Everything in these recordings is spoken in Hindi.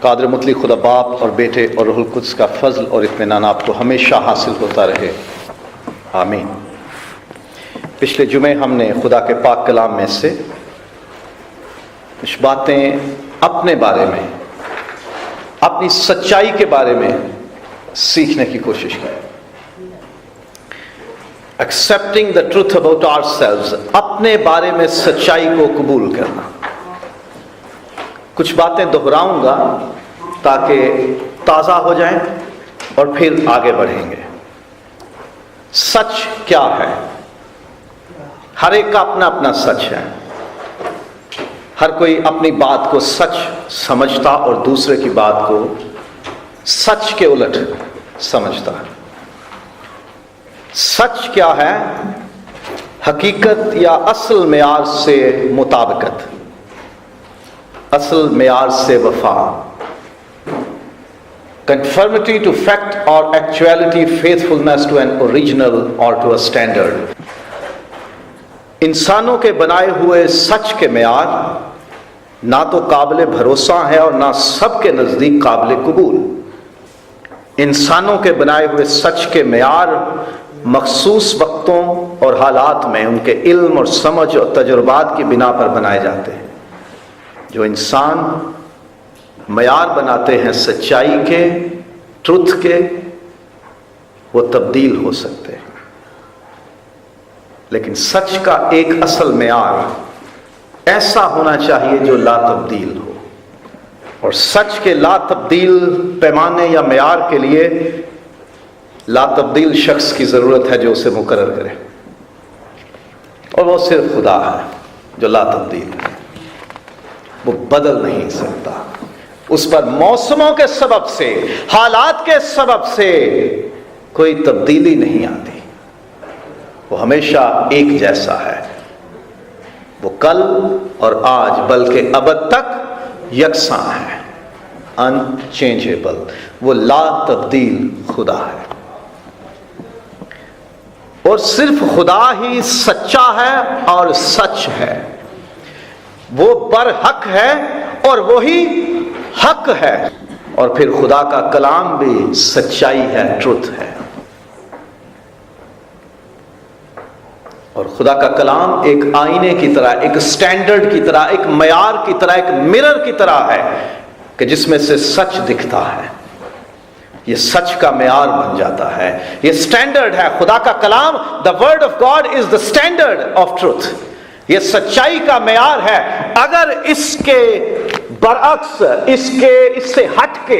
कादिर मुतलक खुदा बाप और बेटे और रूहुल कुद्स का फजल और इत्मीनान आपको हमेशा हासिल होता रहे, आमीन। पिछले जुमे हमने खुदा के पाक कलाम में से कुछ बातें अपने बारे में, अपनी सच्चाई के बारे में सीखने की कोशिश की। Accepting the truth about ourselves, अपने बारे में सच्चाई को कबूल करना। कुछ बातें दोहराऊंगा ताकि ताज़ा हो जाएं और फिर आगे बढ़ेंगे। सच क्या है? हर एक का अपना अपना सच है। हर कोई अपनी बात को सच समझता और दूसरे की बात को सच के उलट समझता है। सच क्या है? हकीकत या असल मेयार से मुताबिकत, असल मेयार से वफा, conformity to fact or actuality, faithfulness to an original or to a standard। इंसानों के बनाए हुए सच के मेयार ना तो काबिल भरोसा है और ना सबके नजदीक काबिल कबूल। इंसानों के बनाए हुए सच के मेयार मखसूस वक्तों और हालात में उनके इल्म और समझ और तजुर्बात की बिना पर बनाए जाते हैं। जो इंसान मयार बनाते हैं सच्चाई के, ट्रुथ के, वो तब्दील हो सकते हैं, लेकिन सच का एक असल मयार ऐसा होना चाहिए जो ला तब्दील हो। और सच के ला तब्दील पैमाने या मयार के लिए ला तब्दील शख्स की जरूरत है जो उसे मुकर्रर करे, और वो सिर्फ खुदा है जो ला तब्दील है। वो बदल नहीं सकता। उस पर मौसमों के सबब से, हालात के सबब से कोई तब्दीली नहीं आती। वो हमेशा एक जैसा है। वो कल और आज बल्कि अबद तक यकसां है, अनचेंजेबल। वो ला तब्दील खुदा है, और सिर्फ खुदा ही सच्चा है और सच है। वो बरहक है और वही हक है। और फिर खुदा का कलाम भी सच्चाई है, ट्रुथ है। और खुदा का कलाम एक आईने की तरह, एक स्टैंडर्ड की तरह, एक मयार की तरह, एक मिरर की तरह है कि जिसमें से सच दिखता है। ये सच का मयार बन जाता है, ये स्टैंडर्ड है। खुदा का कलाम, the word of God is the standard of truth. ये सच्चाई का मयार है। अगर इसके बरअक्स, इससे हट के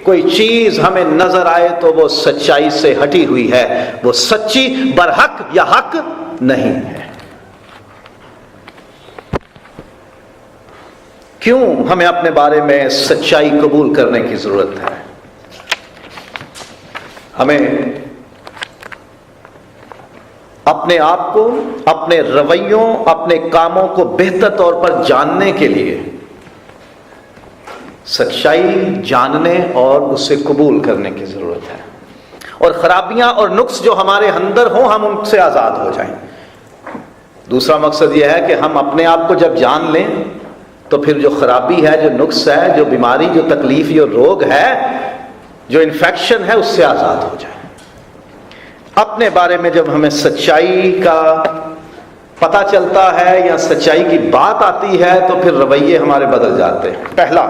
कोई चीज हमें नजर आए तो वो सच्चाई से हटी हुई है, वो सच्ची, बरहक या हक नहीं है। क्यों हमें अपने बारे में सच्चाई कबूल करने की जरूरत है? हमें अपने आप को, अपने रवैयों, अपने कामों को बेहतर तौर पर जानने के लिए सच्चाई जानने और उसे कबूल करने की जरूरत है। और खराबियां और नुक्स जो हमारे अंदर हों, हम उनसे आजाद हो जाएं। दूसरा मकसद यह है कि हम अपने आप को जब जान लें तो फिर जो खराबी है, जो नुक्स है, जो बीमारी, जो तकलीफ, जो रोग है, जो इन्फेक्शन है, उससे आजाद हो जाए। अपने बारे में जब हमें सच्चाई का पता चलता है या सच्चाई की बात आती है तो फिर रवैये हमारे बदल जाते हैं। पहला,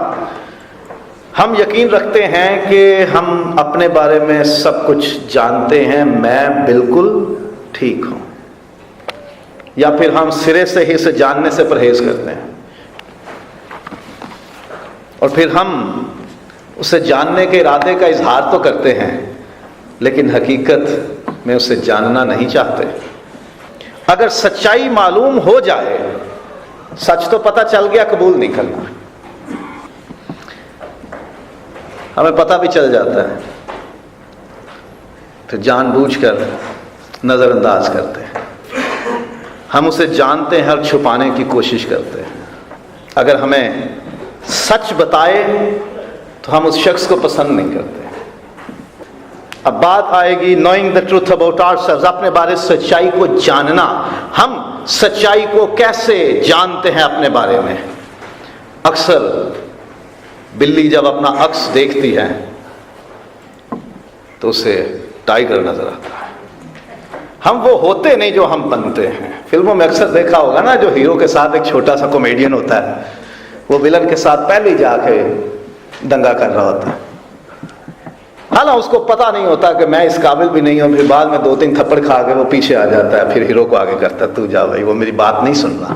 हम यकीन रखते हैं कि हम अपने बारे में सब कुछ जानते हैं, मैं बिल्कुल ठीक हूं। या फिर हम सिरे से ही इसे जानने से परहेज करते हैं, और फिर हम उसे जानने के इरादे का इजहार तो करते हैं, लेकिन हकीकत में उसे जानना नहीं चाहते। अगर सच्चाई मालूम हो जाए, सच तो पता चल गया, कबूल नहीं करना। हमें पता भी चल जाता है, फिर जानबूझकर नजरअंदाज करते हैं। हम उसे जानते हैं और छुपाने की कोशिश करते हैं। अगर हमें सच बताए तो हम उस शख्स को पसंद नहीं करते। अब बात आएगी knowing the truth about ourselves, अपने बारे सच्चाई को जानना। हम सच्चाई को कैसे जानते हैं अपने बारे में? अक्सर बिल्ली जब अपना अक्स देखती है तो उसे टाइगर नजर आता है। हम वो होते नहीं जो हम बनते हैं। फिल्मों में अक्सर देखा होगा ना, जो हीरो के साथ एक छोटा सा कॉमेडियन होता है, वो विलन के साथ पहले ही जाके दंगा कर रहा होता है। हालांकि उसको पता नहीं होता कि मैं इस काबिल भी नहीं हूं, फिर बाद में 2-3 थप्पड़ खा के वो पीछे आ जाता है, फिर हीरो को आगे करता है, तू जा भाई, वो मेरी बात नहीं सुन रहा।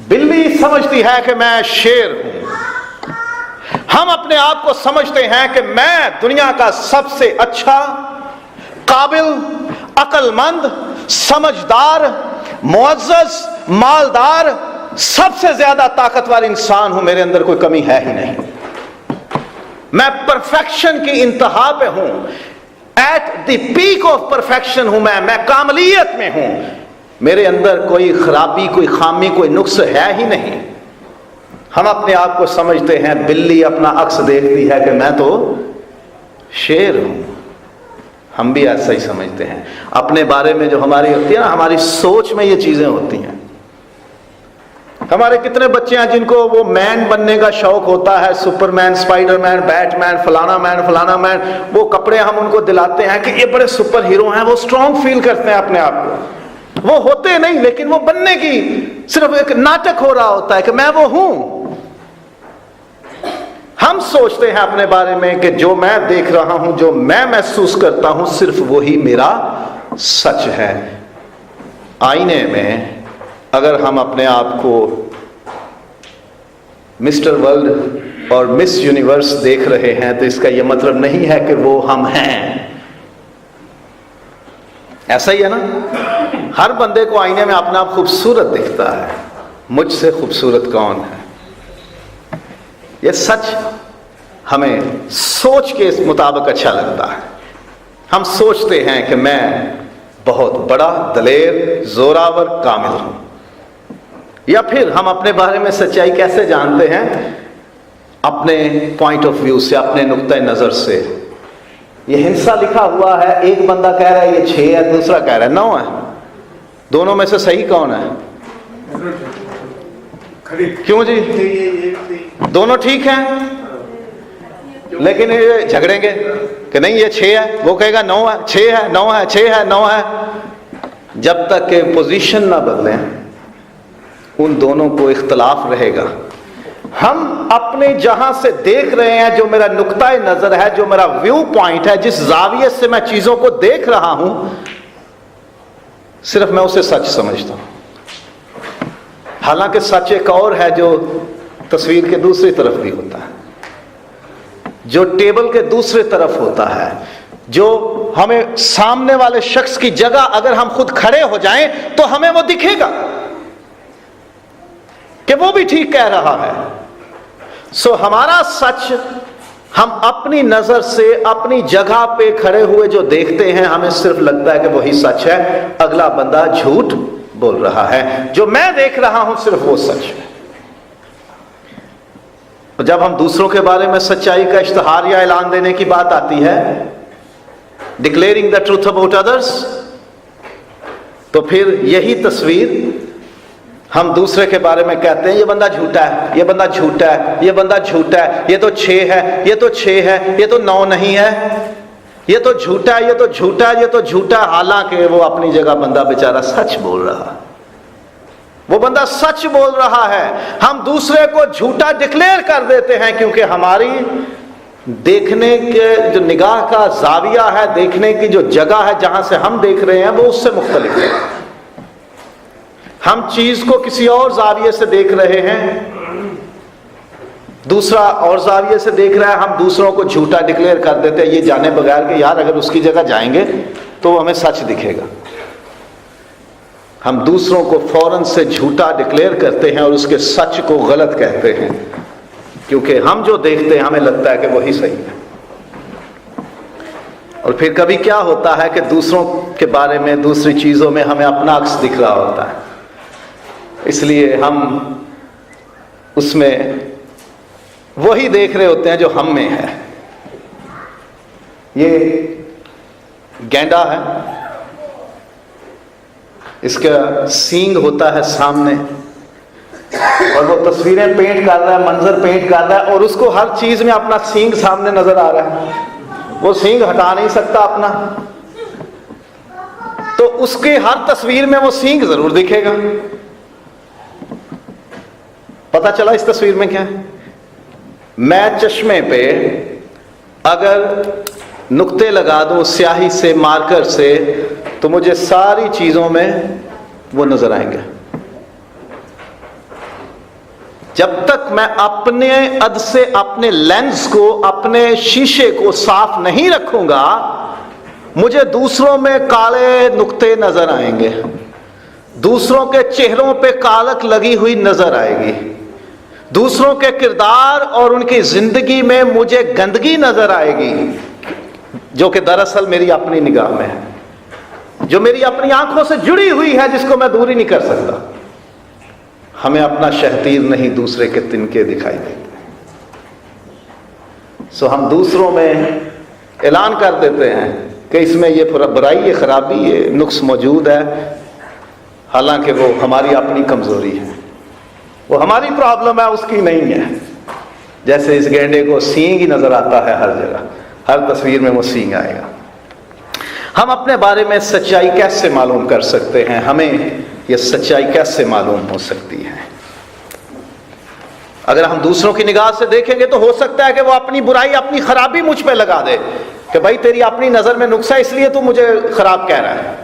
बिल्ली समझती है कि मैं शेर हूं। हम अपने आप को समझते हैं कि मैं दुनिया का सबसे अच्छा, काबिल, अक्लमंद, समझदार, मुअज़्ज़ज़, मालदार, सबसे ज्यादा ताकतवर इंसान हूं, मेरे अंदर कोई कमी है ही नहीं। मैं परफेक्शन की इंतहा पे हूं, at the peak of perfection हूं मैं कामलियत में हूं। मेरे अंदर कोई खराबी, कोई खामी, कोई नुक्स है ही नहीं। हम अपने आप को समझते हैं, बिल्ली अपना अक्स देखती है कि मैं तो शेर हूं। हम भी ऐसा ही समझते हैं अपने बारे में। जो हमारी होती है ना, हमारी सोच में ये चीजें होती हैं। हमारे कितने बच्चे हैं जिनको वो मैन बनने का शौक होता है, सुपरमैन, स्पाइडरमैन, बैटमैन, फलाना मैन, वो कपड़े हम उनको दिलाते हैं कि ये बड़े सुपर हीरो हैं, वो स्ट्रॉन्ग फील करते हैं अपने आप को। वो होते नहीं, लेकिन वो बनने की सिर्फ एक नाटक हो रहा होता है कि मैं वो हूं। हम सोचते हैं अपने बारे में कि जो मैं देख रहा हूं, जो मैं महसूस करता हूं, सिर्फ वही मेरा सच है। आईने में अगर हम अपने आप को मिस्टर वर्ल्ड और मिस यूनिवर्स देख रहे हैं, तो इसका यह मतलब नहीं है कि वो हम हैं। ऐसा ही है ना, हर बंदे को आईने में अपना आप खूबसूरत दिखता है। मुझसे खूबसूरत कौन है? यह सच हमें सोच के इस मुताबिक अच्छा लगता है। हम सोचते हैं कि मैं बहुत बड़ा, दलेर, जोरावर, कामिल हूं। या फिर हम अपने बारे में सच्चाई कैसे जानते हैं? अपने पॉइंट ऑफ व्यू से, अपने नुक्ते नजर से। ये हिंसा लिखा हुआ है, एक बंदा कह रहा है ये 6 है, दूसरा कह रहा है 9 है। दोनों में से सही कौन है? क्यों जी? दोनों ठीक हैं, लेकिन ये झगड़ेंगे कि नहीं ये 6 है, वो कहेगा 9 है, 6 है, 9 है, 6 है, 9 है। जब तक के पोजीशन ना बदलें, उन दोनों को इख्तलाफ रहेगा। हम अपने जहां से देख रहे हैं, जो मेरा नुक्ता नजर है, जो मेरा व्यू पॉइंट है, जिस जाविये से मैं चीजों को देख रहा हूं, सिर्फ मैं उसे सच समझता हूं। हालांकि सच एक और है जो तस्वीर के दूसरी तरफ भी होता है, जो टेबल के दूसरी तरफ होता है, जो हमें सामने वाले शख्स की जगह अगर हम खुद खड़े हो जाएं तो हमें वो दिखेगा कि वो भी ठीक कह रहा है। सो हमारा सच हम अपनी नजर से अपनी जगह पे खड़े हुए जो देखते हैं, हमें सिर्फ लगता है कि वही सच है, अगला बंदा झूठ बोल रहा है। जो मैं देख रहा हूं सिर्फ वो सच है। जब हम दूसरों के बारे में सच्चाई का इश्तिहार या ऐलान देने की बात आती है, declaring the truth about others, तो फिर यही तस्वीर हम दूसरे के बारे में कहते हैं, ये बंदा झूठा है, ये बंदा झूठा है, ये बंदा झूठा है, ये तो 6 है, ये तो 6 है, ये तो 9 नहीं है, ये तो झूठा है, ये तो झूठा है, ये तो झूठा। हालांकि वो अपनी जगह बंदा बेचारा सच बोल रहा है, वो बंदा सच बोल रहा है। हम दूसरे को झूठा डिक्लेयर कर देते हैं क्योंकि हमारी देखने के जो निगाह का जाविया है, देखने की जो जगह है जहां से हम देख रहे हैं, वो उससे मुख्तलिफ है। हम चीज को किसी और जाविये से देख रहे हैं, दूसरा और जाविये से देख रहा है, हम दूसरों को झूठा डिक्लेयर कर देते हैं, ये जाने बगैर कि यार अगर उसकी जगह जाएंगे तो हमें सच दिखेगा। हम दूसरों को फौरन से झूठा डिक्लेयर करते हैं और उसके सच को गलत कहते हैं, क्योंकि हम जो देखते हैं हमें लगता है कि वही सही है। और फिर कभी क्या होता है कि दूसरों के बारे में, दूसरी चीजों में हमें अपना अक्स दिख रहा होता है, इसलिए हम उसमें वही देख रहे होते हैं जो हम में है। ये गैंडा है, इसका सींग होता है सामने, और वो तस्वीरें पेंट कर रहा है, मंजर पेंट कर रहा है, और उसको हर चीज में अपना सींग सामने नजर आ रहा है, वो सींग हटा नहीं सकता अपना, तो उसके हर तस्वीर में वो सींग जरूर दिखेगा। पता चला इस तस्वीर में क्या है? मैं चश्मे पे अगर नुक्ते लगा दूं स्याही से, मार्कर से, तो मुझे सारी चीजों में वो नजर आएंगे। जब तक मैं अपने अद से अपने लेंस को, अपने शीशे को साफ नहीं रखूंगा, मुझे दूसरों में काले नुक्ते नजर आएंगे, दूसरों के चेहरों पे कालक लगी हुई नजर आएगी, दूसरों के किरदार और उनकी जिंदगी में मुझे गंदगी नजर आएगी, जो कि दरअसल मेरी अपनी निगाह में है, जो मेरी अपनी आंखों से जुड़ी हुई है, जिसको मैं दूर ही नहीं कर सकता। हमें अपना शहतीर नहीं, दूसरे के तिनके दिखाई देते। सो हम दूसरों में ऐलान कर देते हैं कि इसमें ये बुराई, ये खराबी, ये नुक्स मौजूद है, हालांकि वो हमारी अपनी कमजोरी है, वो हमारी प्रॉब्लम है, उसकी नहीं है। जैसे इस गेंडे को सींग ही नजर आता है हर जगह, हर तस्वीर में वो सींग आएगा। हम अपने बारे में सच्चाई कैसे मालूम कर सकते हैं? हमें ये सच्चाई कैसे मालूम हो सकती है? अगर हम दूसरों की निगाह से देखेंगे तो हो सकता है कि वो अपनी बुराई, अपनी खराबी मुझ पे लगा दे कि भाई तेरी अपनी नजर में नुक्सा, इसलिए तू मुझे खराब कह रहा है।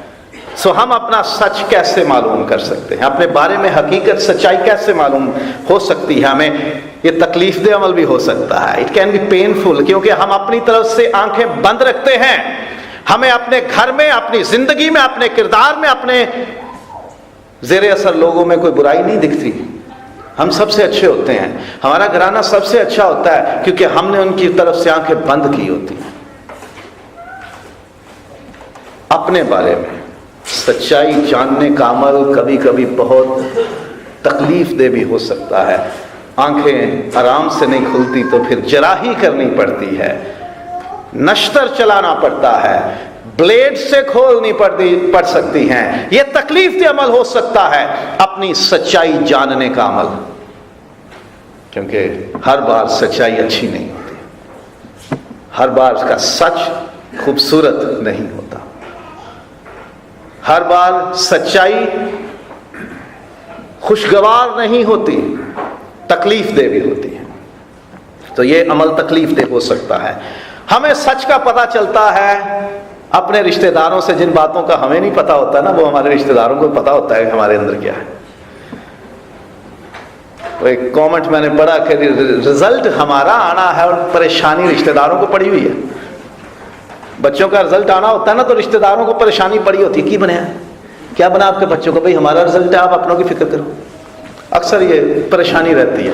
सो हम अपना सच कैसे मालूम कर सकते हैं? अपने बारे में हकीकत, सच्चाई कैसे मालूम हो सकती है? हमें ये तकलीफ दे अमल भी हो सकता है, इट कैन बी पेनफुल, क्योंकि हम अपनी तरफ से आंखें बंद रखते हैं। हमें अपने घर में, अपनी जिंदगी में, अपने किरदार में, अपने जेरे असर लोगों में कोई बुराई नहीं दिखती। हम सबसे अच्छे होते हैं, हमारा घराना सबसे अच्छा होता है, क्योंकि हमने उनकी तरफ से आंखें बंद की होती हैं। अपने बारे में सच्चाई जानने का अमल कभी कभी बहुत तकलीफ दे भी हो सकता है। आंखें आराम से नहीं खुलती तो फिर जराही करनी पड़ती है, नश्तर चलाना पड़ता है, ब्लेड से खोलनी पड़ सकती हैं। यह तकलीफ दे अमल हो सकता है अपनी सच्चाई जानने का अमल, क्योंकि हर बार सच्चाई अच्छी नहीं होती, हर बार का सच खूबसूरत नहीं होता, हर बार सच्चाई खुशगवार नहीं होती, तकलीफ दे भी होती है। तो ये अमल तकलीफ दे हो सकता है। हमें सच का पता चलता है अपने रिश्तेदारों से, जिन बातों का हमें नहीं पता होता ना, वो हमारे रिश्तेदारों को पता होता है हमारे अंदर क्या है। वो एक कमेंट मैंने पढ़ा कि रिजल्ट हमारा आना है और परेशानी रिश्तेदारों को पड़ी हुई है। बच्चों का रिजल्ट आना होता है ना, तो रिश्तेदारों को परेशानी पड़ी होती है, की बने क्या बना आपके बच्चों को? भाई हमारा रिजल्ट है, आप अपनों की फिक्र करो। अक्सर ये परेशानी रहती है।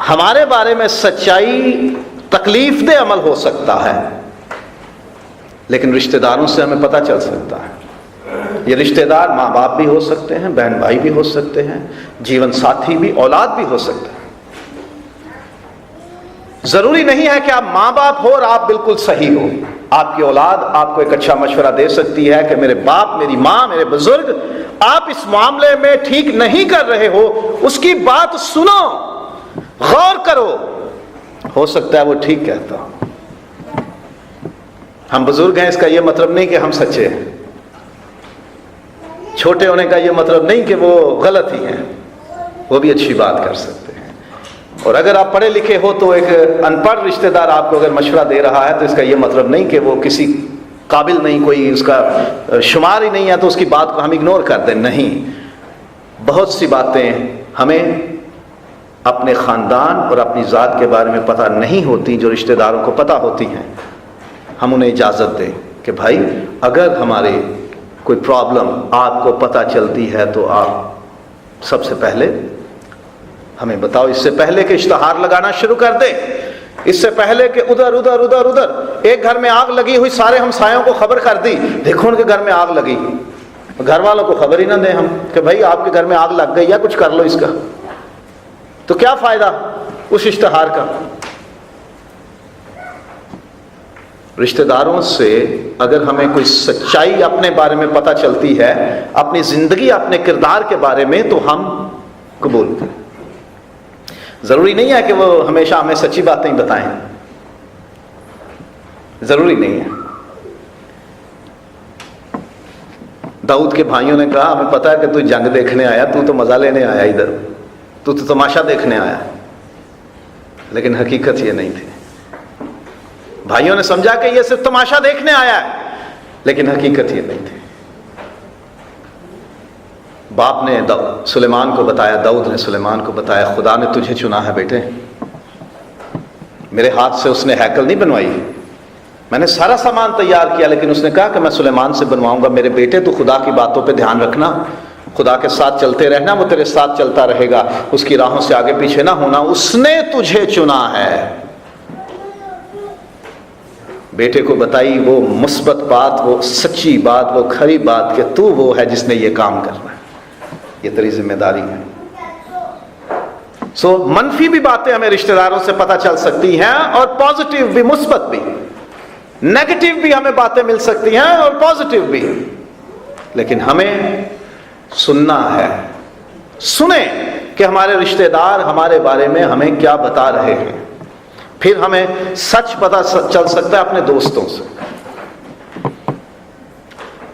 हमारे बारे में सच्चाई तकलीफ दे अमल हो सकता है, लेकिन रिश्तेदारों से हमें पता चल सकता है। ये रिश्तेदार माँ बाप भी हो सकते हैं, बहन भाई भी हो सकते हैं, जीवन साथी भी, औलाद भी हो सकते हैं। जरूरी नहीं है कि आप माँ बाप हो और आप बिल्कुल सही हो। आपकी औलाद आपको एक अच्छा मशवरा दे सकती है कि मेरे बाप, मेरी माँ, मेरे बुजुर्ग, आप इस मामले में ठीक नहीं कर रहे हो, उसकी बात सुनो, गौर करो। हो सकता है वो ठीक कहता हो। हम बुजुर्ग हैं, इसका यह मतलब नहीं कि हम सच्चे हैं। छोटे होने का यह मतलब नहीं कि वो गलत ही हैं, वो भी अच्छी बात कर सकते हैं। और अगर आप पढ़े लिखे हो तो एक अनपढ़ रिश्तेदार आपको अगर मशवरा दे रहा है तो इसका यह मतलब नहीं कि वो किसी काबिल नहीं, कोई उसका शुमार ही नहीं है, तो उसकी बात को हम इग्नोर कर दें। नहीं, बहुत सी बातें हमें अपने ख़ानदान और अपनी ज़ात के बारे में पता नहीं होती, जो रिश्तेदारों को पता होती हैं। हम उन्हें इजाज़त दें कि भाई अगर हमारे कोई प्रॉब्लम आपको पता चलती है तो आप सबसे पहले हमें बताओ। इससे पहले कि इश्तहार लगाना शुरू कर दे, इससे पहले कि उधर उधर उधर उधर एक घर में आग लगी हुई, सारे हमसायों को खबर कर दी, देखो उनके घर में आग लगी, घर वालों को खबर ही ना दें हम कि भाई आपके घर में आग लग गई या कुछ कर लो इसका, तो क्या फायदा उस इश्तहार का? रिश्तेदारों से अगर हमें कोई सच्चाई अपने बारे में पता चलती है, अपनी जिंदगी, अपने किरदार के बारे में, तो हम कबूल करें। जरूरी नहीं है कि वो हमेशा हमें सच्ची बातें ही बताएं, जरूरी नहीं है। दाऊद के भाइयों ने कहा, हमें पता है कि तू जंग देखने आया, तू तो मजा लेने आया, इधर तू तो तमाशा देखने आया। लेकिन हकीकत ये नहीं थी। भाइयों ने समझा कि ये सिर्फ तमाशा देखने आया है, लेकिन हकीकत ये नहीं थी। बाप ने सुलेमान को बताया, दाऊद ने सुलेमान को बताया, खुदा ने तुझे चुना है बेटे। मेरे हाथ से उसने हैकल नहीं बनवाई, मैंने सारा सामान तैयार किया, लेकिन उसने कहा कि मैं सुलेमान से बनवाऊंगा। मेरे बेटे, तो खुदा की बातों पे ध्यान रखना, खुदा के साथ चलते रहना, वो तेरे साथ चलता रहेगा, उसकी राहों से आगे पीछे ना होना, उसने तुझे चुना है। बेटे को बताई वो मुस्बत बात, वो सच्ची बात, वो खरी बात कि तू वो है जिसने ये काम करना है, ये तेरी जिम्मेदारी है। सो मनफी भी बातें हमें रिश्तेदारों से पता चल सकती हैं, और पॉजिटिव भी, मुस्बत भी, नेगेटिव भी हमें बातें मिल सकती हैं, और पॉजिटिव भी। लेकिन हमें सुनना है, सुने कि हमारे रिश्तेदार हमारे बारे में हमें क्या बता रहे हैं। फिर हमें सच पता चल सकता है अपने दोस्तों से।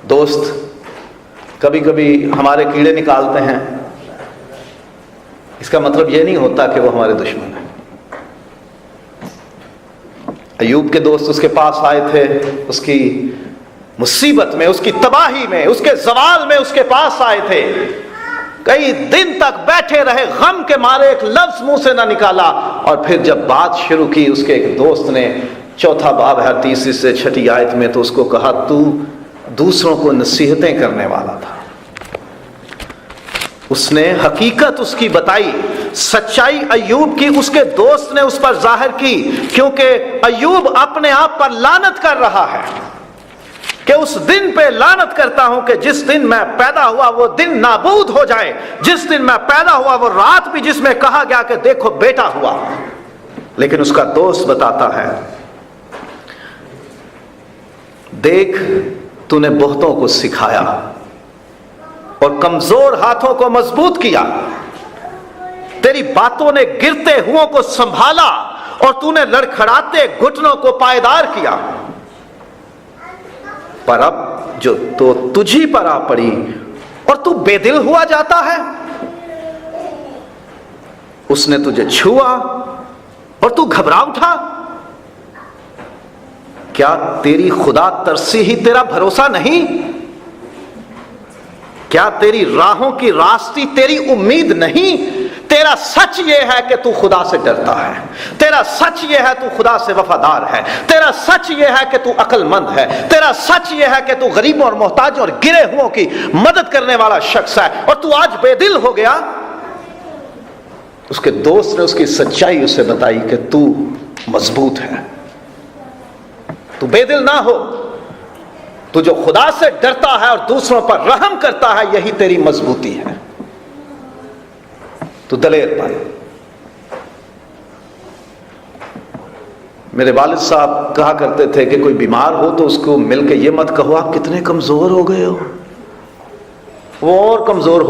दोस्त कभी कभी हमारे कीड़े निकालते हैं, इसका मतलब यह नहीं होता कि वो हमारे दुश्मन हैं। अय्यूब के दोस्त उसके पास आए थे, उसकी मुसीबत में, उसकी तबाही में, उसके जवाल में उसके पास आए थे। कई दिन तक बैठे रहे, गम के मारे एक लफ्ज मुंह से ना निकाला। और फिर जब बात शुरू की, उसके एक दोस्त ने, चौथा बाब है 30 से 6 आयत में, तो उसको कहा, तू दूसरों को नसीहतें करने वाला था। उसने हकीकत उसकी बताई, सच्चाई अय्यूब की उसके दोस्त ने उस पर जाहिर की, क्योंकि अय्यूब अपने आप पर लानत कर रहा है कि उस दिन पे लानत करता हूं कि जिस दिन मैं पैदा हुआ वो दिन नाबूद हो जाए, जिस दिन मैं पैदा हुआ वो रात भी जिसमें कहा गया कि देखो बेटा हुआ। लेकिन उसका दोस्त बताता है, देख तूने बहुतों को सिखाया और कमजोर हाथों को मजबूत किया, तेरी बातों ने गिरते हुओं को संभाला और तूने लड़खड़ाते घुटनों को पायदार किया। पर अब जो तो तुझी पर आ पड़ी और तू बेदिल हुआ जाता है। उसने तुझे छुआ और तू घबरा उठा। क्या तेरी खुदा तरसी ही तेरा भरोसा नहीं? क्या तेरी राहों की रास्ती तेरी उम्मीद नहीं? तेरा सच यह है कि तू खुदा से डरता है, तेरा सच यह है तू खुदा से वफादार है, तेरा सच यह है कि तू अक्लमंद है, तेरा सच यह है कि तू गरीबों और मोहताजों और गिरे हुओं की मदद करने वाला शख्स है, और तू आज बेदिल हो गया। उसके दोस्त ने उसकी सच्चाई उसे बताई कि तू मजबूत है, तू बेदिल ना हो, तू जो खुदा से डरता है और दूसरों पर रहम करता है, यही तेरी मजबूती है, तू दलेर बन। मेरे वालिद साहब कहा करते थे कि कोई बीमार हो तो उसको मिलके ये मत कहो आप कितने कमजोर हो गए हो, वो और कमजोर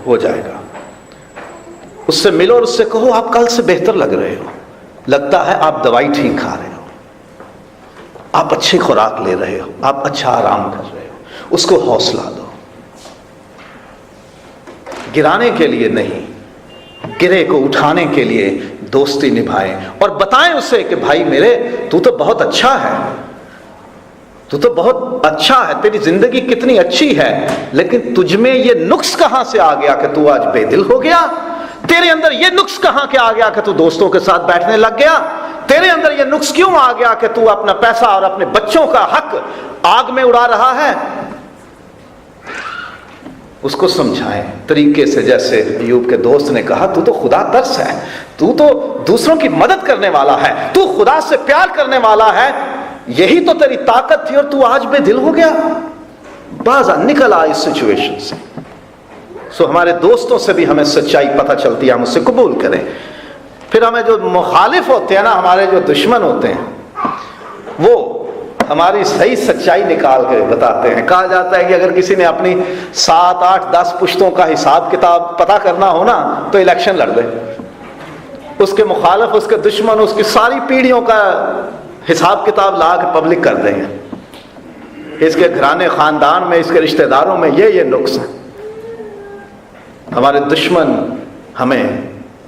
हो जाएगा। उससे मिलो और उससे कहो आप कल से बेहतर लग रहे हो, लगता है आप दवाई ठीक खा रहे हो, आप अच्छी खुराक ले रहे हो, आप अच्छा आराम कर रहे हो। उसको हौसला दो, गिराने के लिए नहीं, गिरे को उठाने के लिए दोस्ती निभाएं और बताएं उसे कि भाई मेरे, तू तो बहुत अच्छा है, तू तो बहुत अच्छा है, तेरी जिंदगी कितनी अच्छी है, लेकिन तुझमें ये नुक्स कहां से आ गया कि तू आज बेदिल हो गया? तेरे अंदर ये नुक्स कहां के आ गया कि तू दोस्तों के साथ बैठने लग गया? तेरे अंदर ये नुक्स क्यों आ गया कि तू अपना पैसा और अपने बच्चों का हक आग में उड़ा रहा है? उसको समझाएं तरीके से, जैसे अय्यूब के दोस्त ने कहा, तू तो खुदा तरस है, तू तो दूसरों की मदद करने वाला है, तू खुदा से प्यार करने वाला है, यही तो तेरी ताकत थी और तू आज बेदिल हो गया। बाजा निकल आ इस सिचुएशन से। सो हमारे दोस्तों से भी हमें सच्चाई पता चलती है, हम उससे कबूल करें। फिर हमें जो मुखालिफ होते हैं ना, हमारे जो दुश्मन होते हैं, वो हमारी सही सच्चाई निकाल के बताते हैं। कहा जाता है कि अगर किसी ने अपनी 7, 8, 10 पुश्तों का हिसाब किताब पता करना हो ना तो इलेक्शन लड़ दे। उसके मुखालिफ, उसके दुश्मन, उसकी सारी पीढ़ियों का हिसाब किताब ला के पब्लिक कर देंगे। इसके घराने खानदान में, इसके रिश्तेदारों में ये नुक्स है। हमारे दुश्मन हमें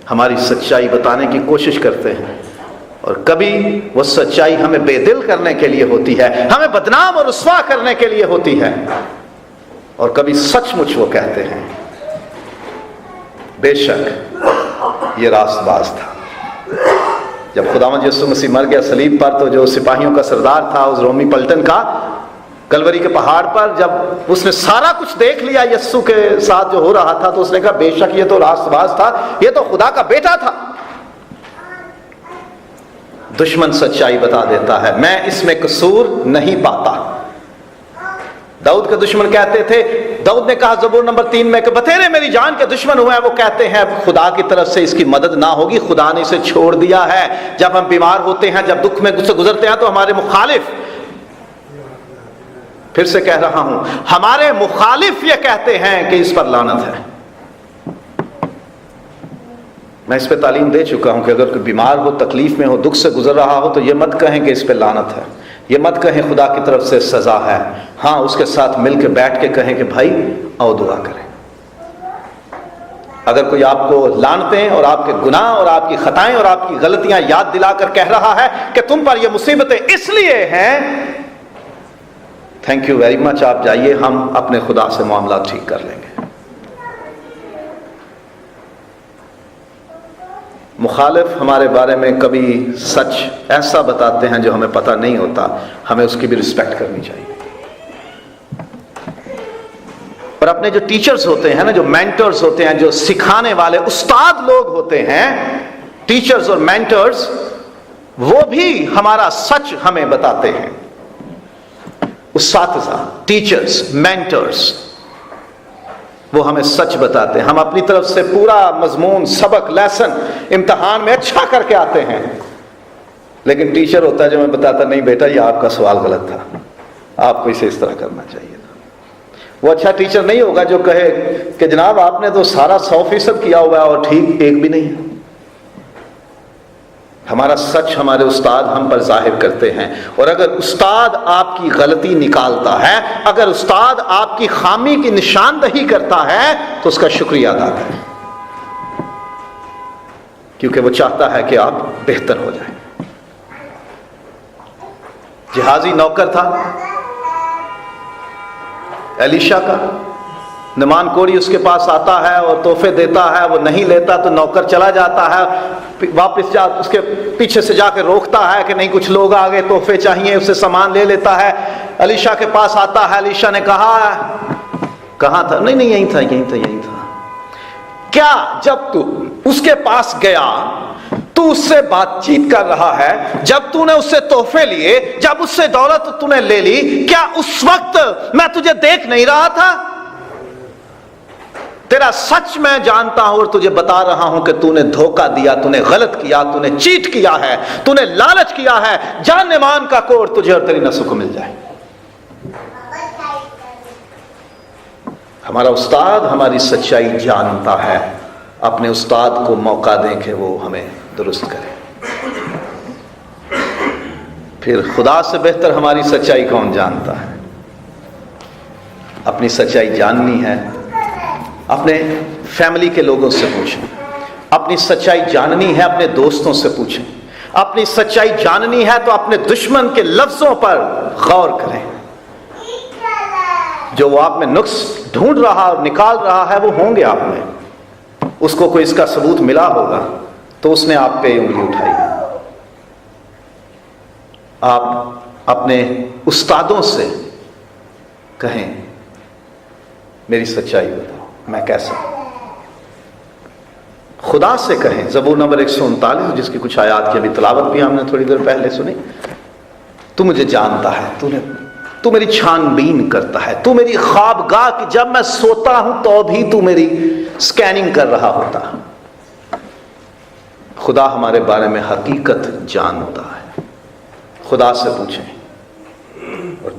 हमारी सच्चाई बताने की कोशिश करते हैं और कभी वो सच्चाई हमें बेदिल करने के लिए होती है, हमें बदनाम और रुस्वा करने के लिए होती है, और कभी सचमुच वो कहते हैं बेशक ये रास्तबाज था। जब खुदावंद यीशु मसीह मर गया सलीब पर, तो जो सिपाहियों का सरदार था उस रोमी पलटन का, कलवरी के पहाड़ पर जब उसने सारा कुछ देख लिया यीशु के साथ जो हो रहा था, तो उसने कहा बेशक ये तो रास्तबाज था, ये तो खुदा का बेटा था। दुश्मन सच्चाई बता देता है, मैं इसमें कसूर नहीं पाता। दाऊद के दुश्मन कहते थे, दाऊद ने कहा ज़बूर नंबर 3 में कि बतेरे मेरी जान के दुश्मन हुए हैं, वो कहते हैं खुदा की तरफ से इसकी मदद ना होगी, खुदा ने इसे छोड़ दिया है। जब हम बीमार होते हैं, जब दुख में गुजरते हैं, तो हमारे मुखालिफ, फिर से कह रहा हूं, हमारे मुखालिफ ये कहते हैं कि इस पर लानत है। मैं इस पे तालीम दे चुका हूं कि अगर कोई बीमार हो, तकलीफ में हो, दुख से गुजर रहा हो, तो ये मत कहें कि इस पे लानत है, ये मत कहें खुदा की तरफ से सजा है। हाँ, उसके साथ मिलकर बैठ के कहें कि भाई आओ दुआ करें। अगर कोई आपको लानतें और आपके गुनाह और आपकी खताएं और आपकी गलतियां याद दिलाकर कह रहा है कि तुम पर ये मुसीबतें इसलिए हैं, थैंक यू वेरी मच, आप जाइए, हम अपने खुदा से मामला ठीक कर लेंगे। मुखालिफ हमारे बारे में कभी सच ऐसा बताते हैं जो हमें पता नहीं होता, हमें उसकी भी रिस्पेक्ट करनी चाहिए। और अपने जो टीचर्स होते हैं ना, जो मेंटर्स होते हैं, जो सिखाने वाले उस्ताद लोग होते हैं, टीचर्स और मेंटर्स, वो भी हमारा सच हमें बताते हैं। उस्ताद, टीचर्स, मेंटर्स, वो हमें सच बताते हैं। हम अपनी तरफ से पूरा मजमून, सबक, लेसन इम्तिहान में अच्छा करके आते हैं, लेकिन टीचर होता है जो हमें बताता नहीं बेटा ये आपका सवाल गलत था, आपको इसे इस तरह करना चाहिए था। वो अच्छा टीचर नहीं होगा जो कहे कि जनाब आपने तो सारा 100% किया हुआ है और ठीक एक भी नहीं है। हमारा सच हमारे उस्ताद हम पर जाहिर करते हैं, और अगर उस्ताद आपकी गलती निकालता है, अगर उस्ताद आपकी खामी की निशानदही करता है, तो उसका शुक्रिया अदा करें, क्योंकि वो चाहता है कि आप बेहतर हो जाएं। जिहाजी नौकर था एलीशा का, नमान कोड़ी उसके पास आता है और तोहफे देता है, वो नहीं लेता तो नौकर चला जाता है, वापस जा उसके पीछे से जाकर रोकता है कि नहीं कुछ लोग आ गए, तोहफे चाहिए, उससे सामान ले लेता है। एलीशा के पास आता है, एलीशा ने कहा कहाँ था? नहीं नहीं यहीं था, यहीं था, यहीं था। क्या जब तू उसके पास गया, तू उससे बातचीत कर रहा है, जब तूने उससे तोहफे लिए, जब उससे दौलत तूने ले ली, क्या उस वक्त मैं तुझे देख नहीं रहा था? तेरा सच मैं जानता हूं और तुझे बता रहा हूं कि तूने धोखा दिया, तूने गलत किया, तूने चीट किया है, तूने लालच किया है। जान मान का कोड़ तुझे और तेरी नस्ल को मिल जाए। हमारा उस्ताद हमारी सच्चाई जानता है, अपने उस्ताद को मौका दें कि वो हमें दुरुस्त करे। फिर खुदा से बेहतर हमारी सच्चाई कौन जानता है? अपनी सच्चाई जाननी है, अपने फैमिली के लोगों से पूछें। अपनी सच्चाई जाननी है, अपने दोस्तों से पूछें। अपनी सच्चाई जाननी है तो अपने दुश्मन के लफ्जों पर गौर करें। जो वो आप में नुक्स ढूंढ रहा और निकाल रहा है, वो होंगे आप में। उसको कोई इसका सबूत मिला होगा तो उसने आप पे उंगली उठाई। आप अपने उस्तादों से कहें मेरी सच्चाई बताओ, मैं कैसा। खुदा से कहें, ज़बूर नंबर 139 जिसकी कुछ आयात की अभी तिलावत भी हमने थोड़ी देर पहले सुनी। तू मुझे जानता है, तू मेरी छानबीन करता है, तू मेरी ख्वाबगाह की, जब मैं सोता हूं तो भी तू मेरी स्कैनिंग कर रहा होता। खुदा हमारे बारे में हकीकत जानता है। खुदा से पूछें।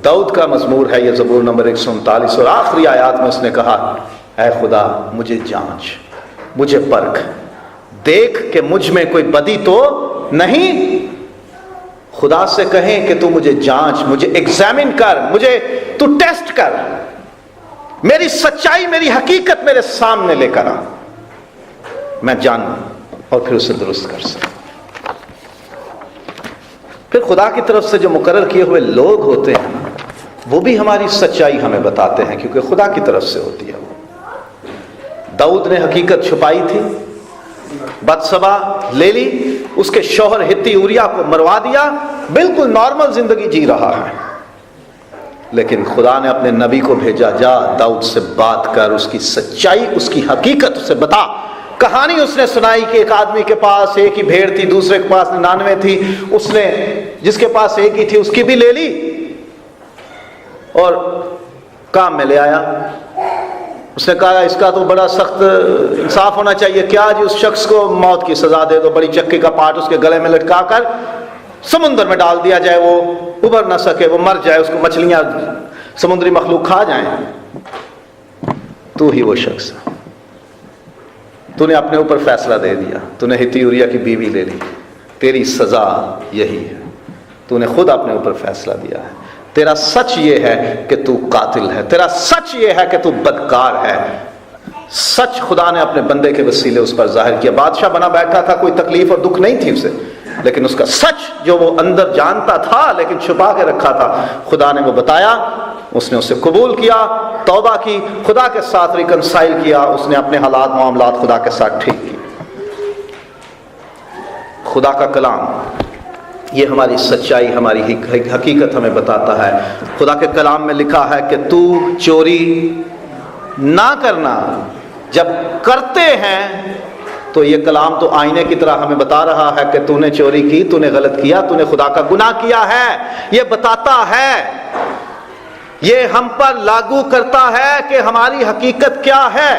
दाऊद का मजमूर है ये, ज़बूर नंबर 139, और आखिरी आयत में उसने कहा, ऐ खुदा मुझे जांच, मुझे परख, देख कि मुझ में कोई बदी तो नहीं। खुदा से कहें कि तू मुझे जांच, मुझे एग्जामिन कर, मुझे तू टेस्ट कर, मेरी सच्चाई, मेरी हकीकत मेरे सामने लेकर आ, मैं जानूं और फिर उसे दुरुस्त कर सकूं। फिर खुदा की तरफ से जो मुकर्रर किए हुए लोग होते हैं ना, वो भी हमारी सच्चाई हमें बताते हैं, क्योंकि खुदा की तरफ से होती है। दाऊद ने हकीकत छुपाई थी, बत्सबा ले ली, उसके शौहर हित्ती उरिया को मरवा दिया, बिल्कुल नॉर्मल जिंदगी जी रहा है। लेकिन खुदा ने अपने नबी को भेजा, जा दाऊद से बात कर, उसकी सच्चाई, उसकी हकीकत उसे बता। कहानी उसने सुनाई कि एक आदमी के पास एक ही भेड़ थी, दूसरे के पास 99 थी, उसने जिसके पास एक ही थी उसकी भी ले ली और काम में ले आया। उसने कहा इसका तो बड़ा सख्त इंसाफ होना चाहिए, क्या जी उस शख्स को मौत की सजा दे दो, बड़ी चक्की का पाट उसके गले में लटका कर समुद्र में डाल दिया जाए, वो उबर ना सके, वो मर जाए, उसको मछलियां समुद्री मखलूक खा जाएं। तू ही वो शख्स, तूने अपने ऊपर फैसला दे दिया, तूने हित्ती उरिया की बीवी ले ली, तेरी सजा यही है, तूने खुद अपने ऊपर फैसला दिया है। तेरा सच ये है कि तू कातिल है, तेरा सच ये है कि तू बदकार है। सच खुदा ने अपने बंदे के वसीले उस पर जाहिर किया। बादशाह बना बैठा था, कोई तकलीफ और दुख नहीं थी उसे, लेकिन उसका सच जो वो अंदर जानता था लेकिन छुपा के रखा था, खुदा ने वो बताया, उसने उसे कबूल किया, तौबा की, खुदा के साथ रिकंसाइल किया, उसने अपने हालात मामलात खुदा के साथ ठीक किए। खुदा का कलाम ये हमारी सच्चाई, हमारी हकीकत हमें बताता है। खुदा के कलाम में लिखा है कि तू चोरी ना करना। जब करते हैं तो ये कलाम तो आईने की तरह हमें बता रहा है कि तूने चोरी की, तूने गलत किया, तूने खुदा का गुनाह किया है, ये बताता है, ये हम पर लागू करता है कि हमारी हकीकत क्या है।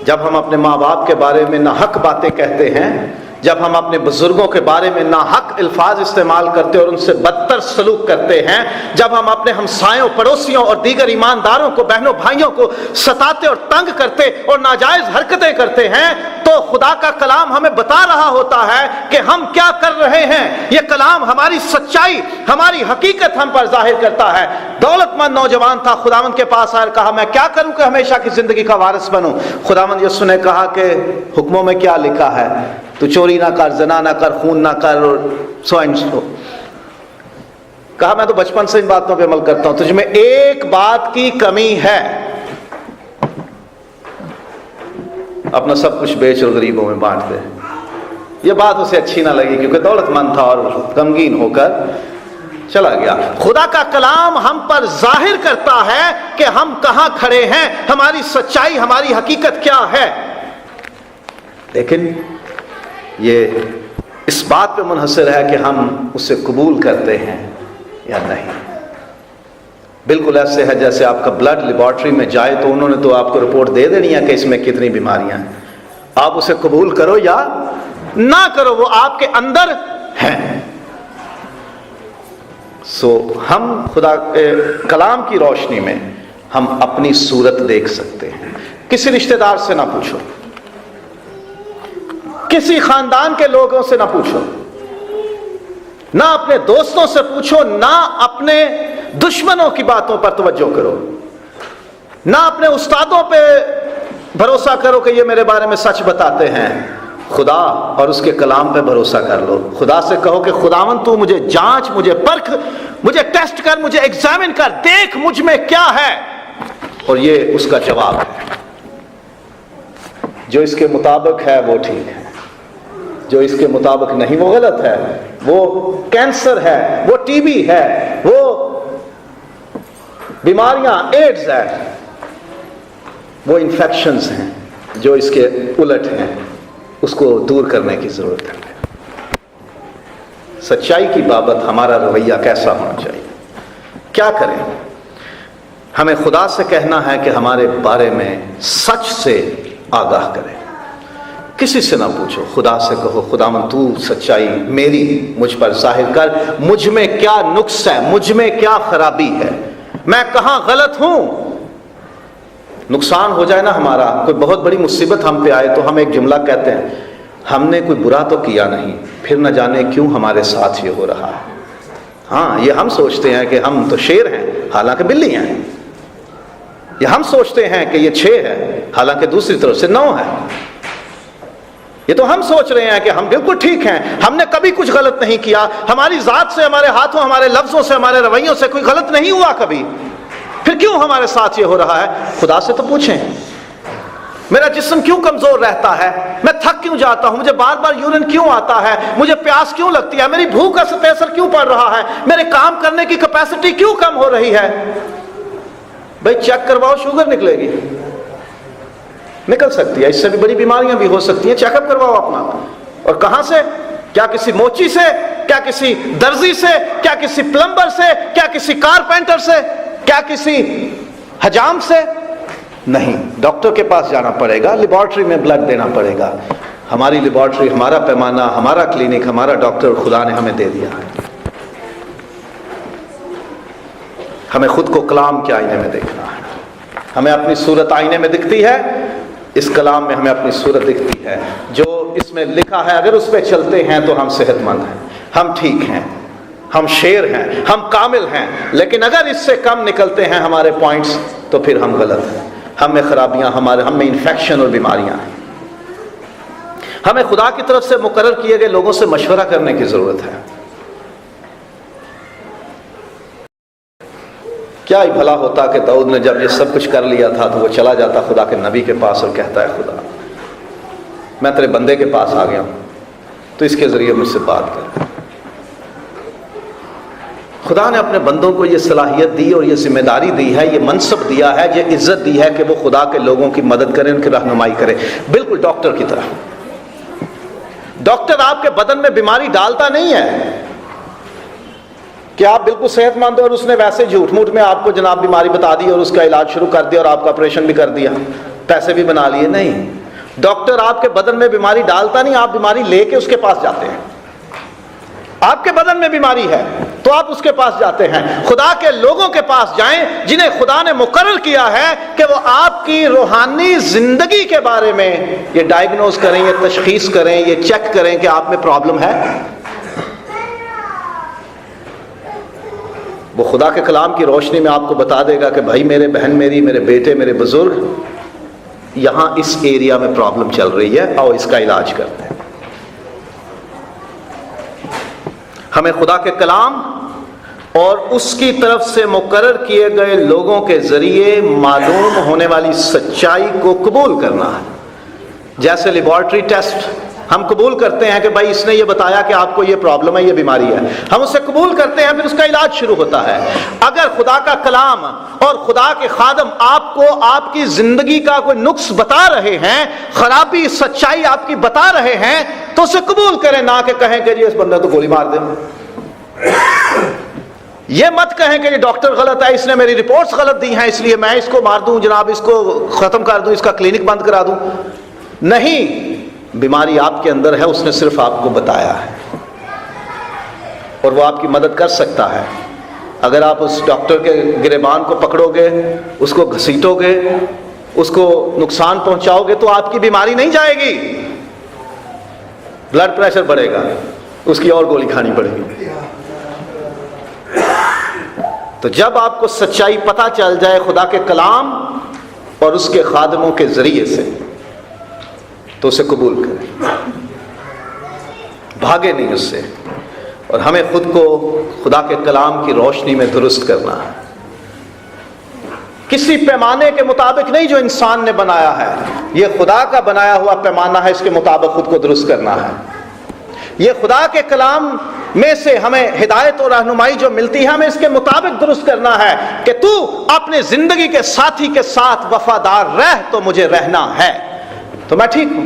जब हम अपने माँ बाप के बारे में नाहक बातें कहते हैं, जब हम अपने बुजुर्गों के बारे में नाहक अल्फाज इस्तेमाल करते और उनसे बदतर सलूक करते हैं, जब हम अपने हमसायों, पड़ोसियों और दीगर ईमानदारों को, बहनों भाइयों को सताते और तंग करते और नाजायज हरकतें करते हैं, तो खुदा का कलाम हमें बता रहा होता है कि हम क्या कर रहे हैं। यह कलाम हमारी सच्चाई, हमारी हकीकत हम पर जाहिर करता है। दौलतमंद नौजवान था, खुदावंद के पास आकर कहा, मैं क्या करूं कि हमेशा की जिंदगी का वारिस बनूं। खुदावंद यीशु ने कहा कि हुक्मों में क्या लिखा है, तू चोरी ना कर, जना ना कर, खून ना कर, और सो एंड सो। कहा मैं तो बचपन से इन बातों पे अमल करता हूं, तुझमें एक बात की कमी है, अपना सब कुछ बेच और गरीबों में बांट दे। यह बात उसे अच्छी ना लगी क्योंकि दौलतमंद था और गमगीन होकर चला गया। खुदा का कलाम हम पर जाहिर करता है कि हम कहां खड़े हैं, हमारी सच्चाई, हमारी हकीकत क्या है। लेकिन ये इस बात पे मुनहसर है कि हम उसे कबूल करते हैं या नहीं। बिल्कुल ऐसे है जैसे आपका ब्लड लेबोरेटरी में जाए तो उन्होंने तो आपको रिपोर्ट दे देनी है कि इसमें कितनी बीमारियां हैं, आप उसे कबूल करो या ना करो, वो आपके अंदर है। हम खुदा के कलाम की रोशनी में हम अपनी सूरत देख सकते हैं। किसी रिश्तेदार से ना पूछो, किसी खानदान के लोगों से ना पूछो, ना अपने दोस्तों से पूछो, ना अपने दुश्मनों की बातों पर तवज्जो करो, ना अपने उस्तादों पे भरोसा करो कि ये मेरे बारे में सच बताते हैं। खुदा और उसके कलाम पे भरोसा कर लो। खुदा से कहो कि खुदावन तू मुझे जांच, मुझे परख, मुझे टेस्ट कर, मुझे एग्जामिन कर, देख मुझ में क्या है। और ये उसका जवाब है, जो इसके मुताबिक है वो ठीक है, जो इसके मुताबिक नहीं वो गलत है, वो कैंसर है, वो टीबी है, वो बीमारियां, एड्स है, वो इन्फेक्शंस हैं जो इसके उलट हैं, उसको दूर करने की जरूरत है। सच्चाई की बाबत हमारा रवैया कैसा होना चाहिए, क्या करें? हमें खुदा से कहना है कि हमारे बारे में सच से आगाह करें, किसी से ना पूछो, खुदा से कहो, खुदावंद तू सच्चाई मेरी मुझ पर जाहिर कर, मुझ में क्या नुक्स है, मुझ में क्या खराबी है, मैं कहां गलत हूं। नुकसान हो जाए ना हमारा, कोई बहुत बड़ी मुसीबत हम पे आए तो हम एक जुमला कहते हैं, हमने कोई बुरा तो किया नहीं, फिर न जाने क्यों हमारे साथ ये हो रहा है। हाँ, ये हम सोचते हैं कि हम तो शेर हैं, हालांकि बिल्ली हैं। ये हम सोचते हैं कि ये 6 है, हालांकि दूसरी तरफ से 9 है। ये तो हम सोच रहे हैं कि हम बिल्कुल ठीक हैं, हमने कभी कुछ गलत नहीं किया, हमारी जात से, हमारे हाथों, हमारे लफ्जों से, हमारे रवैयों से कोई गलत नहीं हुआ कभी, फिर क्यों हमारे साथ ये हो रहा है। खुदा से तो पूछें, मेरा जिस्म क्यों कमजोर रहता है, मैं थक क्यों जाता हूं, मुझे बार बार यूरिन क्यों आता है, मुझे प्यास क्यों लगती है, मेरी भूख का असर क्यों पड़ रहा है, मेरे काम करने की कैपेसिटी क्यों कम हो रही है। भाई चेक करवाओ, शुगर निकलेगी, निकल सकती है, इससे भी बड़ी बीमारियां भी हो सकती हैं, चेकअप करवाओ अपना। और कहां से, क्या किसी मोची से, क्या किसी दर्जी से, क्या किसी प्लम्बर से, क्या किसी कारपेंटर से, क्या किसी हजाम से? नहीं, डॉक्टर के पास जाना पड़ेगा, लेबोरेटरी में ब्लड देना पड़ेगा। हमारी लेबोरेटरी, हमारा पैमाना, हमारा क्लिनिक, हमारा डॉक्टर खुदा ने हमें दे दिया है। हमें खुद को कलाम के आईने में देखना है। हमें अपनी सूरत आईने में दिखती है, इस कलाम में हमें अपनी सूरत दिखती है, जो इसमें लिखा है अगर उस पर चलते हैं तो हम सेहतमंद हैं, हम ठीक हैं, हम शेर हैं, हम कामिल हैं। लेकिन अगर इससे कम निकलते हैं हमारे पॉइंट्स तो फिर हम गलत हैं, हम में खराबियां, हम में इन्फेक्शन और बीमारियां हैं। हमें खुदा की तरफ से मुकर्रर किए गए लोगों से मशवरा करने की जरूरत है। क्या ही भला होता कि दाऊद ने जब ये सब कुछ कर लिया था तो वो चला जाता खुदा के नबी के पास और कहता है, खुदा मैं तेरे बंदे के पास आ गया हूं, तो इसके जरिए मुझसे बात कर। खुदा ने अपने बंदों को ये सलाहियत दी और ये जिम्मेदारी दी है, ये मनसब दिया है, ये इज्जत दी है कि वो खुदा के लोगों की मदद करें, उनकी रहनुमाई करें, बिल्कुल डॉक्टर की तरह। डॉक्टर आपके बदन में बीमारी डालता नहीं है कि आप बिल्कुल सेहतमंद हो और उसने वैसे झूठ मूठ में आपको जनाब बीमारी बता दी और उसका इलाज शुरू कर दिया और आपका ऑपरेशन भी कर दिया, पैसे भी बना लिए। नहीं, डॉक्टर आपके बदन में बीमारी डालता नहीं, आप बीमारी लेके उसके पास जाते हैं। आपके बदन में बीमारी है तो आप उसके पास जाते हैं। खुदा के लोगों के पास जाएं जिन्हें खुदा ने मुकर्रर किया है कि वो आपकी रूहानी जिंदगी के बारे में ये डायग्नोज करें, ये तशखीस करें, ये चेक करें कि आप में प्रॉब्लम है। वो खुदा के कलाम की रोशनी में आपको बता देगा कि भाई मेरे बहन, मेरे बेटे, मेरे बुजुर्ग, यहां इस एरिया में प्रॉब्लम चल रही है, आओ इसका इलाज करते हैं। हमें खुदा के कलाम और उसकी तरफ से मुकर्रर किए गए लोगों के जरिए मालूम होने वाली सच्चाई को कबूल करना है। जैसे लेबोरेटरी टेस्ट हम कबूल करते हैं कि भाई इसने ये बताया कि आपको ये प्रॉब्लम है, ये बीमारी है, हम उसे कबूल करते हैं, फिर उसका इलाज शुरू होता है। अगर खुदा का कलाम और खुदा के खादम आपको आपकी जिंदगी का कोई नुक्स बता रहे हैं, खराबी, सच्चाई आपकी बता रहे हैं, तो उसे कबूल करें, ना कि कहें कि ये इस बंदे तो गोली मार दें। ये मत कहें कि ये डॉक्टर गलत है, इसने मेरी रिपोर्ट्स गलत दी हैं, इसलिए मैं इसको मार दूं, जनाब इसको खत्म कर दूं, इसका क्लिनिक बंद करा दूं। नहीं, बीमारी आपके अंदर है, उसने सिर्फ आपको बताया है और वो आपकी मदद कर सकता है। अगर आप उस डॉक्टर के गिरेबान को पकड़ोगे, उसको घसीटोगे, उसको नुकसान पहुंचाओगे तो आपकी बीमारी नहीं जाएगी, ब्लड प्रेशर बढ़ेगा, उसकी और गोली खानी पड़ेगी। तो जब आपको सच्चाई पता चल जाए खुदा के कलाम और उसके खादमों के जरिए से, तो उसे कबूल करें, भागे नहीं उससे। और हमें खुद को खुदा के कलाम की रोशनी में दुरुस्त करना है, किसी पैमाने के मुताबिक नहीं जो इंसान ने बनाया है, यह खुदा का बनाया हुआ पैमाना है, इसके मुताबिक खुद को दुरुस्त करना है। यह खुदा के कलाम में से हमें हिदायत और रहनुमाई जो मिलती है, हमें इसके मुताबिक दुरुस्त करना है कि तू अपने जिंदगी के साथी के साथ वफादार रह तो मुझे रहना है, तो मैं ठीक हूं।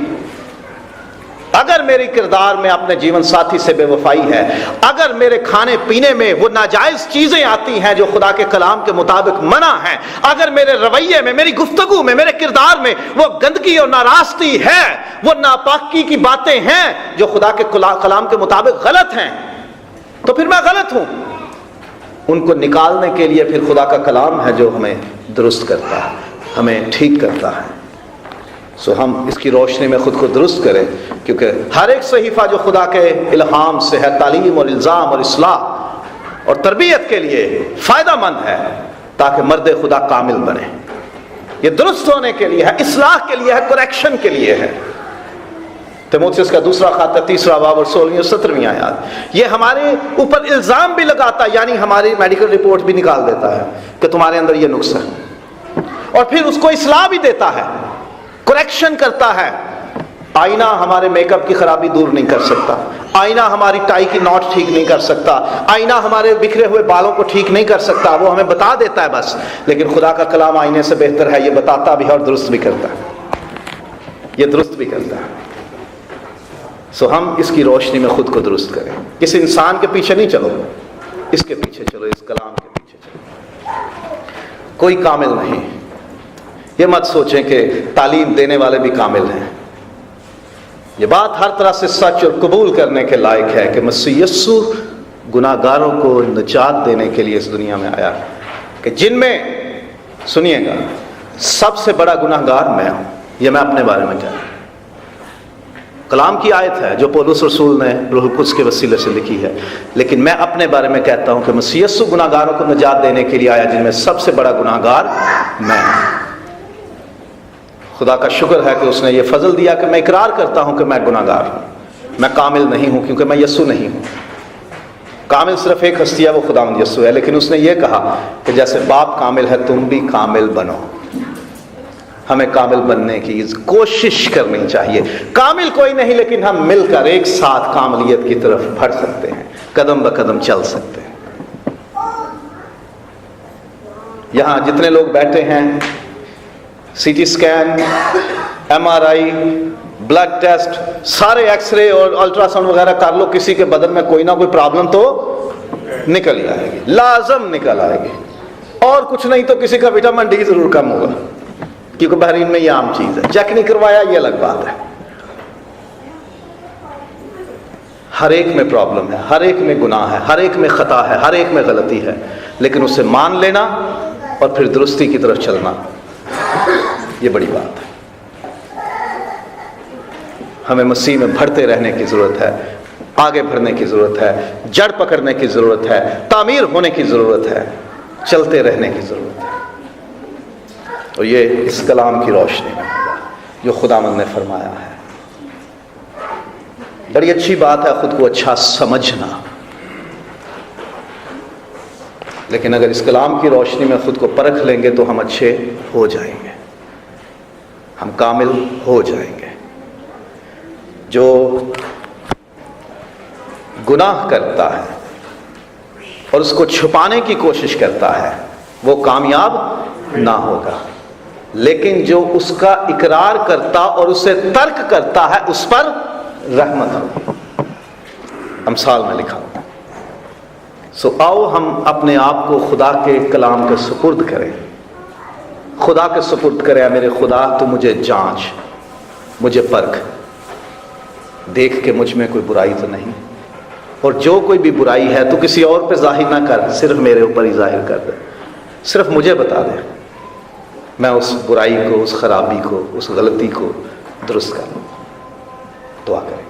अगर मेरे किरदार में अपने जीवन साथी से बेवफाई है, अगर मेरे खाने पीने में वो नाजायज चीजें आती हैं जो खुदा के कलाम के मुताबिक मना है, अगर मेरे रवैये में, मेरी गुफ्तगू में, मेरे किरदार में वो गंदगी और नाराजगी है, वो नापाकी की बातें हैं जो खुदा के कलाम के मुताबिक गलत हैं, तो फिर मैं गलत हूं। उनको निकालने के लिए फिर खुदा का कलाम है जो हमें दुरुस्त करता है, हमें ठीक करता है। सो हम इसकी रोशनी में खुद को दुरुस्त करें, क्योंकि हर एक सहीफा जो खुदा के इल्हाम से है, तालीम और इल्ज़ाम और इस्लाह और तरबियत के लिए फ़ायदामंद है, ताकि मर्द खुदा कामिल बने। ये दुरुस्त होने के लिए है, इस्लाह के लिए है, करेक्शन के लिए है। तीमुथियुस का दूसरा खाता 3 बाब और 16वीं और 17वीं आयत ये हमारे ऊपर इल्ज़ाम भी लगाता है, यानी हमारी मेडिकल रिपोर्ट भी निकाल देता है कि तुम्हारे अंदर ये नुक्स है, और फिर उसको इस्लाह भी देता है, करेक्शन करता है। आईना हमारे मेकअप की खराबी दूर नहीं कर सकता, आईना हमारी टाई की नॉट ठीक नहीं कर सकता, आईना हमारे बिखरे हुए बालों को ठीक नहीं कर सकता, वो हमें बता देता है बस। लेकिन खुदा का कलाम आईने से बेहतर है, ये बताता भी है और दुरुस्त भी करता है, ये दुरुस्त भी करता है। सो हम इसकी रोशनी में खुद को दुरुस्त करें। इस इंसान के पीछे नहीं चलो, इसके पीछे चलो, इस कलाम के पीछे चलो। कोई कामिल नहीं, ये मत सोचें कि तालीम देने वाले भी कामिल हैं। ये बात हर तरह से सच और कबूल करने के लायक है कि मसीह यीशु गुनाहगारों को निजात देने के लिए इस दुनिया में आया, कि जिनमें, सुनिएगा, सबसे बड़ा गुनाहगार मैं हूं। ये मैं अपने बारे में कह रहा हूं, कलाम की आयत है जो पौलुस रसूल ने रूह कुद्स के वसीले से लिखी है, लेकिन मैं अपने बारे में कहता हूं कि मसीह यीशु गुनाहगारों को निजात देने के लिए आया, जिनमें सबसे बड़ा गुनाहगार मैं हूं। खुदा का शुक्र है कि उसने ये फजल दिया कि मैं इकरार करता हूं कि मैं गुनाहगार हूं, मैं कामिल नहीं हूं, क्योंकि मैं यीशु नहीं हूं। कामिल सिर्फ एक हस्ती है, वो खुदावंद यीशु है। लेकिन उसने ये कहा कि जैसे बाप कामिल है, तुम भी कामिल बनो। हमें कामिल बनने की कोशिश करनी चाहिए। कामिल कोई नहीं, लेकिन हम मिलकर एक साथ कामलियत की तरफ बढ़ सकते हैं, कदम ब कदम चल सकते हैं। यहां जितने लोग बैठे हैं, CT scan, MRI, blood test, सारे एक्सरे और अल्ट्रासाउंड वगैरह कर लो, किसी के बदन में कोई ना कोई प्रॉब्लम तो निकल ही आएगी, लाजम निकल आएगी। और कुछ नहीं तो किसी का विटामिन डी जरूर कम होगा, क्योंकि बहरीन में यह आम चीज है। चेक नहीं करवाया, ये अलग बात है। हर एक में प्रॉब्लम है, हर एक में गुनाह है, हर एक में खता है, हर एक में गलती है, लेकिन उसे मान लेना और फिर दुरुस्ती की तरफ चलना, ये बड़ी बात है। हमें मसीह में बढ़ते रहने की जरूरत है, आगे बढ़ने की जरूरत है, जड़ पकड़ने की जरूरत है, तामीर होने की जरूरत है, चलते रहने की जरूरत है। और ये इस कलाम की रोशनी में जो खुदावंद ने फरमाया है। बड़ी अच्छी बात है खुद को अच्छा समझना, लेकिन अगर इस कलाम की रोशनी में खुद को परख लेंगे तो हम अच्छे हो जाएंगे, हम कामिल हो जाएंगे। जो गुनाह करता है और उसको छुपाने की कोशिश करता है, वो कामयाब ना होगा, लेकिन जो उसका इकरार करता और उसे तर्क करता है, उस पर रहमत होगी। अमसाल में लिखा हुआ। सो आओ हम अपने आप को खुदा के कलाम के सुपुर्द करें, खुदा के सुपुर्द करें। मेरे खुदा, तू मुझे जांच, मुझे परख, देख के मुझ में कोई बुराई तो नहीं, और जो कोई भी बुराई है तो किसी और पे जाहिर ना कर, सिर्फ मेरे ऊपर ही जाहिर कर दे, सिर्फ मुझे बता दे, मैं उस बुराई को, उस खराबी को, उस गलती को दुरुस्त कर लूं। दुआ करें।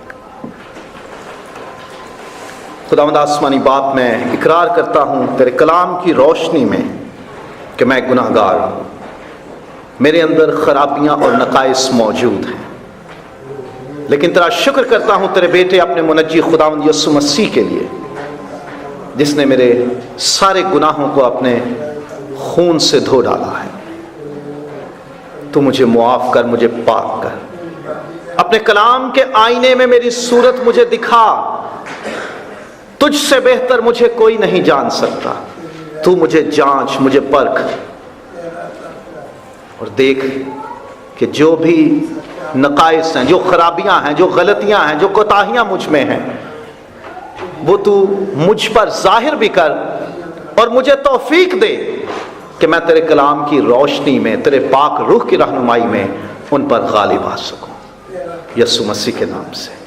खुदावंद आसमानी बाप, मैं इकरार करता हूं तेरे कलाम की रोशनी में कि मैं गुनाहगार हूं, मेरे अंदर खराबियां और नकाइस मौजूद हैं, लेकिन तेरा शुक्र करता हूं तेरे बेटे अपने मुनज्जी खुदावंद यीशु मसीह के लिए, जिसने मेरे सारे गुनाहों को अपने खून से धो डाला है। तू मुझे मुआफ कर, मुझे पाक कर, अपने कलाम के आईने में मेरी सूरत मुझे दिखा। तुझसे बेहतर मुझे कोई नहीं जान सकता। तू मुझे जांच, मुझे परख और देख कि जो भी नकाइस हैं, जो खराबियां हैं, जो गलतियां हैं, जो कोताहियां मुझ में हैं, वो तू मुझ पर जाहिर भी कर और मुझे तौफीक दे कि मैं तेरे कलाम की रोशनी में, तेरे पाक रूह की रहनुमाई में उन पर गालिब आ सकूं। यीशु मसीह के नाम से।